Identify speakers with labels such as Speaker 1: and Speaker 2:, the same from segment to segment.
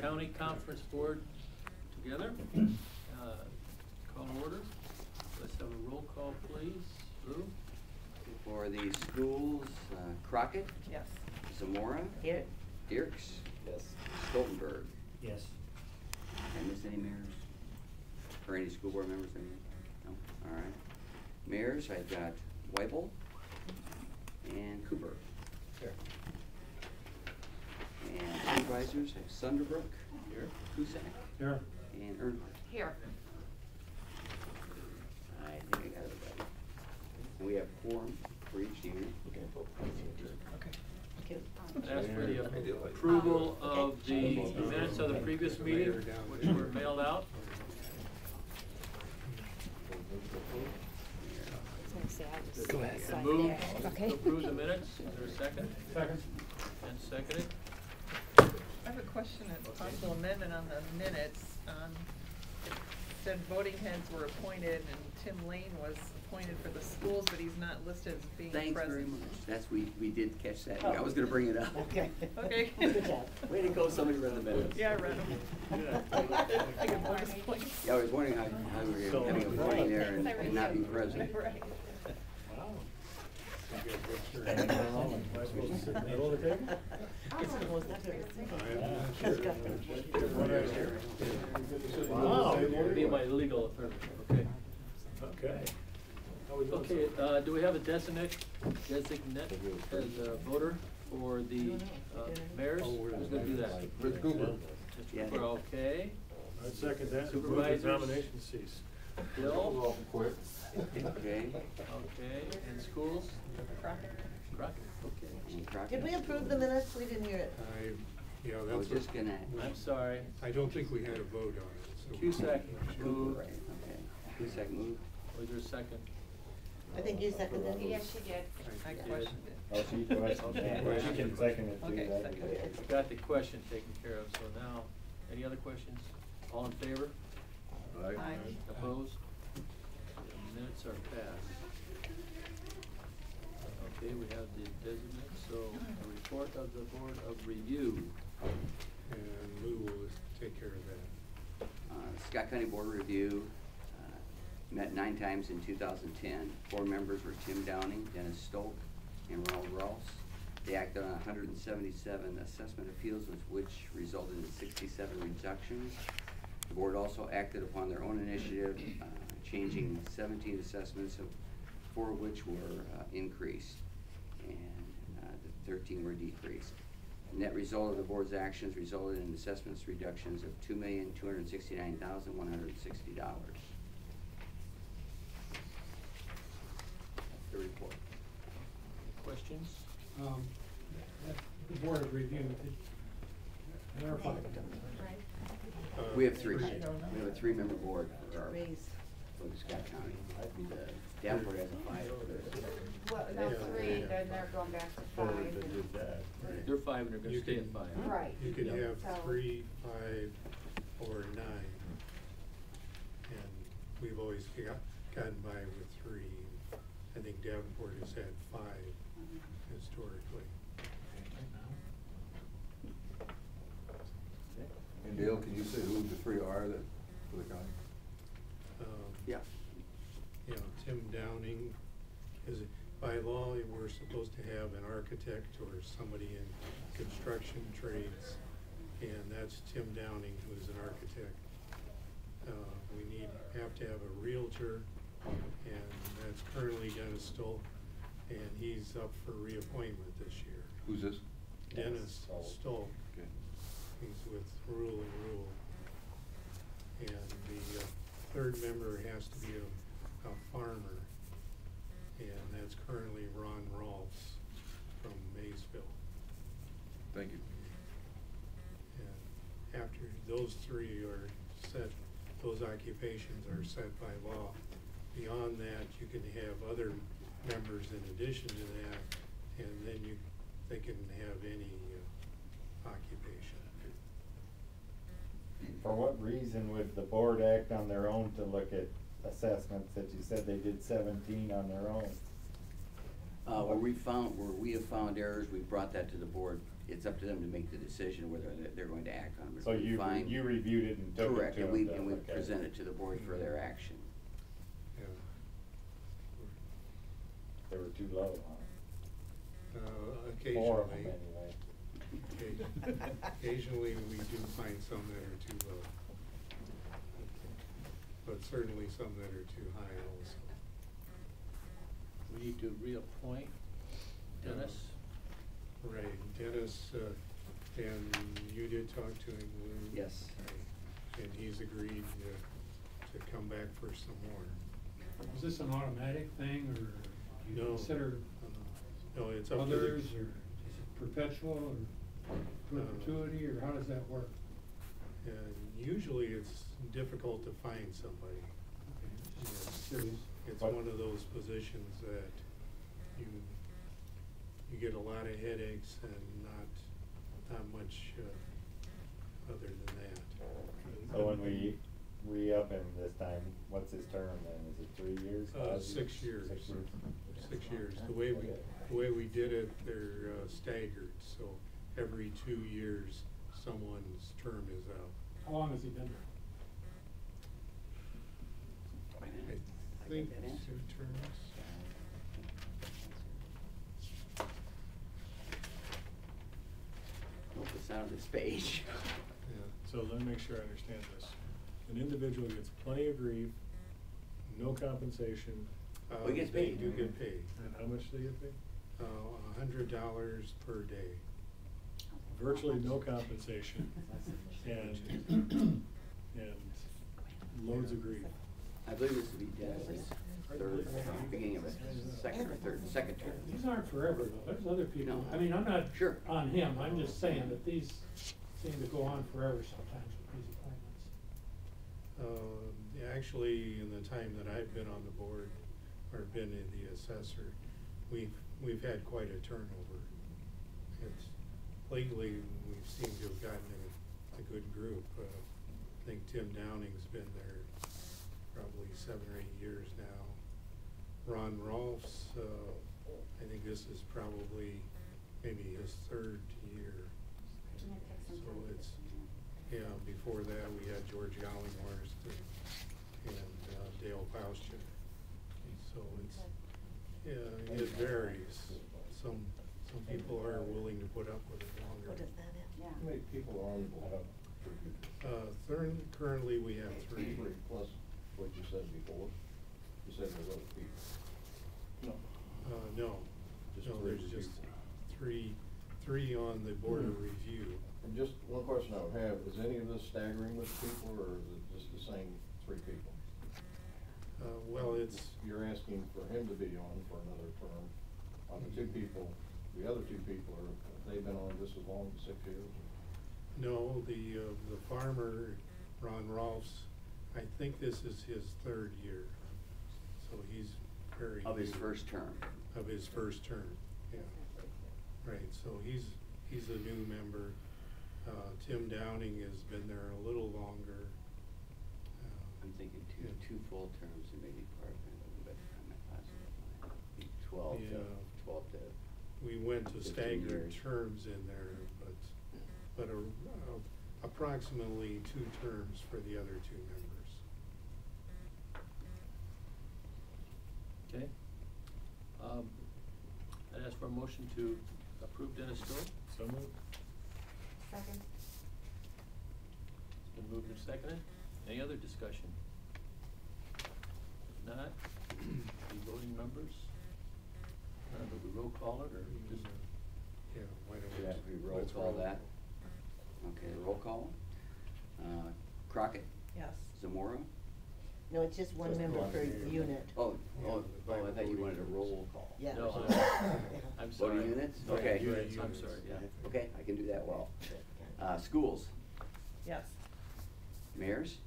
Speaker 1: County Conference Board together. Call order. Let's have a roll call, please. Lou?
Speaker 2: For the schools, Crockett?
Speaker 3: Yes.
Speaker 2: Zamora?
Speaker 3: Here.
Speaker 2: Dirks?
Speaker 4: Yes.
Speaker 2: Stoltenberg?
Speaker 4: Yes.
Speaker 2: Did I miss any mayors? Or any school board members? No? All right. Mayors, I've got Weibel and Cooper.
Speaker 4: Here.
Speaker 2: And supervisors have Sunderbrook.
Speaker 4: Here.
Speaker 2: Cusack.
Speaker 4: Here.
Speaker 2: And Earnhardt.
Speaker 3: Here.
Speaker 2: I think I got everybody. And we have quorum for each unit.
Speaker 4: Okay.
Speaker 1: Ask for the approval of the minutes of the previous meeting, which were mailed out.
Speaker 5: Go ahead.
Speaker 1: And move
Speaker 5: Okay.
Speaker 1: to approve the minutes. Is there a second?
Speaker 4: Second.
Speaker 1: And seconded.
Speaker 3: I have a question, a possible amendment on the minutes. It said voting heads were appointed and Tim Lane was appointed for the schools, but he's not listed as being present.
Speaker 2: Thanks very much. That's, we did catch that. I was gonna bring it up.
Speaker 3: Okay. Okay.
Speaker 5: Good job.
Speaker 2: Way to go, somebody read the minutes.
Speaker 3: Yeah, I read them. I get bonus points.
Speaker 2: Yeah, I was wondering how we were having a voting there and not be present.
Speaker 3: Right.
Speaker 1: Wow. Be my legal attorney, okay.
Speaker 4: Okay.
Speaker 1: Okay, do we have a designate as a voter for the mayors? Who's gonna do that?
Speaker 4: Mr. Cooper.
Speaker 2: Yeah.
Speaker 1: Mr. Cooper, okay.
Speaker 4: I'd second that.
Speaker 1: Supervisors?
Speaker 4: Nomination cease.
Speaker 1: Bill?
Speaker 2: Okay.
Speaker 1: Okay, and schools?
Speaker 3: Crockett.
Speaker 1: Crockett, okay.
Speaker 2: And Crockett.
Speaker 5: Did we approve the minutes? We didn't hear it.
Speaker 2: I was just gonna.
Speaker 1: I'm sorry.
Speaker 4: I don't think we had a vote on it. So
Speaker 1: Cusack moved.
Speaker 2: Right, okay. Cusack moved.
Speaker 1: Was there a second?
Speaker 5: I think you seconded it.
Speaker 3: Yes, she did. I questioned it.
Speaker 6: Oh, she questioned it.
Speaker 1: Okay.
Speaker 6: She can second it too.
Speaker 3: Okay,
Speaker 6: that'd
Speaker 3: second
Speaker 6: be
Speaker 3: it.
Speaker 6: good.
Speaker 1: Got the question taken care of, so now, any other questions? All in favor?
Speaker 3: Aye.
Speaker 1: Opposed? The minutes are passed. Okay, we have the designate, so a report of the Board of Review.
Speaker 4: And Lou will take care of that.
Speaker 2: Scott County Board of Review met 9 times in 2010. 4 members were Tim Downing, Dennis Stoke, and Ronald Ross. They acted on 177 assessment appeals, which resulted in 67 rejections. The board also acted upon their own initiative, changing 17 assessments, 4 of which were increased, and the 13 were decreased. The net result of the board's actions resulted in assessments reductions of $2,269,160. The report.
Speaker 1: Questions?
Speaker 4: The Board of Review, clarify.
Speaker 2: We have 3. We have a 3-member board for our,
Speaker 5: Raise.
Speaker 2: for the Scott County. The Davenport has a 5.
Speaker 7: Well, no, 3, then they're going back to 5.
Speaker 1: They're 5 and they're gonna stay at 5.
Speaker 7: Right.
Speaker 4: You could have
Speaker 7: So-
Speaker 4: 3, 5, or 9. And we've always gotten by with 3. I think Davenport has had 5 historically.
Speaker 6: And Dale, can you say who the 3 are that, for the county?
Speaker 2: Yeah.
Speaker 4: You know, Tim Downing is, by law, we're supposed to have an architect or somebody in construction trades, and that's Tim Downing, who's an architect. We have to have a realtor, and that's currently Dennis Stoll, and he's up for reappointment this year.
Speaker 6: Who's this?
Speaker 4: Dennis Stoll.
Speaker 6: Okay.
Speaker 4: He's with Rule and Rule. And the 3rd member has to be a farmer, and that's currently Ron Rolfs from Maysville.
Speaker 6: Thank you.
Speaker 4: And after those 3 are set, those occupations are set by law. Beyond that, you can have other members in addition to that, and then they can have any occupation.
Speaker 6: For what reason would the board act on their own to look at assessments that you said they did 17 on their own?
Speaker 2: Where we have found errors, we brought that to the board it's up to them to make the decision whether they're going to act on them. If
Speaker 6: So
Speaker 2: we
Speaker 6: you,
Speaker 2: find-
Speaker 6: you reviewed it and took it to them?
Speaker 2: Correct, and we
Speaker 6: then, okay.
Speaker 2: present it to the board for their action.
Speaker 4: Yeah.
Speaker 6: They were too low, huh? Four of them
Speaker 4: Occasionally.
Speaker 6: anyway.
Speaker 4: Occasionally, we do find some that are too low. But certainly some that are too high also.
Speaker 1: We need to reappoint Dennis.
Speaker 4: Right, Dennis, and you did talk to him, Lou?
Speaker 2: Yes.
Speaker 4: Right. And he's agreed to come back for some more.
Speaker 8: Is this an automatic thing, or do you
Speaker 4: No.
Speaker 8: consider
Speaker 4: No, it's up to
Speaker 8: others,
Speaker 4: the.
Speaker 8: or is it perpetual, or perpetuity, or how does that work?
Speaker 4: And usually it's difficult to find somebody.
Speaker 8: Okay, just
Speaker 4: Yes.
Speaker 8: curious.
Speaker 4: It's one of those positions that you get a lot of headaches and not much, other than that.
Speaker 6: So when we re-up him this time, what's his term then? Is it 3 years? 5
Speaker 4: 6 years.
Speaker 6: 6 years.
Speaker 4: 6 years. The way we did it, they're staggered, so every 2 years, someone's term is out.
Speaker 8: How long has he been there?
Speaker 4: I think
Speaker 2: get that answer.
Speaker 4: 2 terms.
Speaker 2: Hope it's not on this page.
Speaker 4: Yeah.
Speaker 9: So let me make sure I understand this. An individual gets plenty of grief, no compensation.
Speaker 2: Well, he gets
Speaker 4: They
Speaker 2: paid.
Speaker 4: do get paid.
Speaker 9: And how much do they get paid?
Speaker 4: $100 per day.
Speaker 9: Virtually no compensation and loads of grief.
Speaker 2: I believe this would be Dennis's third, beginning of his second term.
Speaker 8: These aren't forever, though. There's other people,
Speaker 2: No.
Speaker 8: I mean, I'm not
Speaker 2: Sure.
Speaker 8: on him, I'm just saying that these seem to go on forever sometimes with these appointments.
Speaker 4: Actually, in the time that I've been on the board, or been in the assessor, we've had quite a turnover. Lately, we seem to have gotten a good group. I think Tim Downing's been there probably 7 or 8 years now. Ron Rolfs, I think this is probably maybe his 3rd year. So it's, before that, we had George Gollinghorst and Dale Pauscha. So it varies. Some people are willing to put up with it longer.
Speaker 5: What is that in?
Speaker 7: Yeah.
Speaker 10: How many people are on the board?
Speaker 4: Currently, we have 3.
Speaker 10: Three plus what you said before. You said there's other people. No.
Speaker 4: No,
Speaker 10: Just
Speaker 4: no,
Speaker 10: three
Speaker 4: there's just
Speaker 10: review.
Speaker 4: three on the board of review.
Speaker 10: And just one question I would have, is any of this staggering with people, or is it just the same 3 people?
Speaker 4: Well, it's,
Speaker 10: You're asking for him to be on for another term. On the 2 people, the other 2 people, have they been on just as long as 6 years?
Speaker 4: no, the farmer, Ron Rolfs, I think this is his 3rd year. So he's very
Speaker 2: Of his
Speaker 4: new.
Speaker 2: first term.
Speaker 4: Of his first term, yeah. Right, so he's a new member. Tim Downing has been there a little longer.
Speaker 2: I'm thinking
Speaker 4: Yeah.
Speaker 2: two full terms and maybe part-time, but I'm not positive. 12 to,
Speaker 4: Yeah.
Speaker 2: 12 to.
Speaker 4: We went to
Speaker 2: 15
Speaker 4: staggered
Speaker 2: years.
Speaker 4: terms in there, but approximately 2 terms for the other 2 members.
Speaker 1: Okay. I'd ask for a motion to approve Dennis Stoll.
Speaker 9: So moved.
Speaker 7: Second.
Speaker 1: It's been moved and seconded. Any other discussion? If not, the voting members, do we roll call it or just?
Speaker 4: Yeah, why don't
Speaker 2: Yeah, we roll
Speaker 4: let's
Speaker 2: call that. Okay, roll call. Crockett,
Speaker 3: Yes.
Speaker 2: Zamora.
Speaker 5: No, it's just one
Speaker 6: Just
Speaker 5: member
Speaker 6: one
Speaker 5: per
Speaker 6: unit.
Speaker 5: unit.
Speaker 2: Oh,
Speaker 4: Yeah,
Speaker 2: I thought you wanted a roll call.
Speaker 5: Yeah.
Speaker 1: No,
Speaker 5: Yeah.
Speaker 1: I'm sorry.
Speaker 2: Voting units?
Speaker 1: Right,
Speaker 2: Okay.
Speaker 1: units, I'm sorry, yeah.
Speaker 2: Okay, I can do that well. Schools,
Speaker 3: Yes.
Speaker 2: mayors,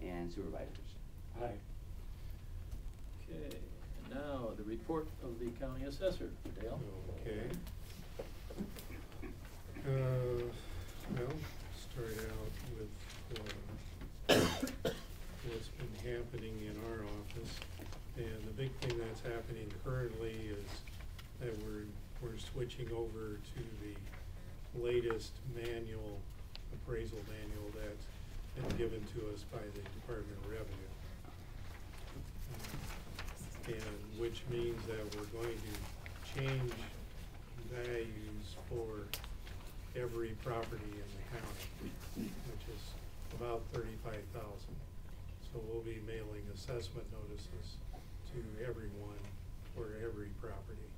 Speaker 2: and supervisors.
Speaker 8: Aye.
Speaker 1: Okay, and now the report of the county assessor, Dale.
Speaker 4: Okay. Well, start out with what's been happening in our office. And the big thing that's happening currently is that we're switching over to the latest manual, appraisal manual that's been given to us by the Department of Revenue. And which means that we're going to change values for every property in the county, which is about 35,000. So we'll be mailing assessment notices to everyone for every property.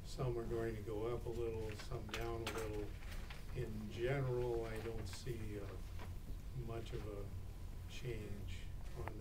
Speaker 4: Some are going to go up a little, some down a little. In general, I don't see much of a change on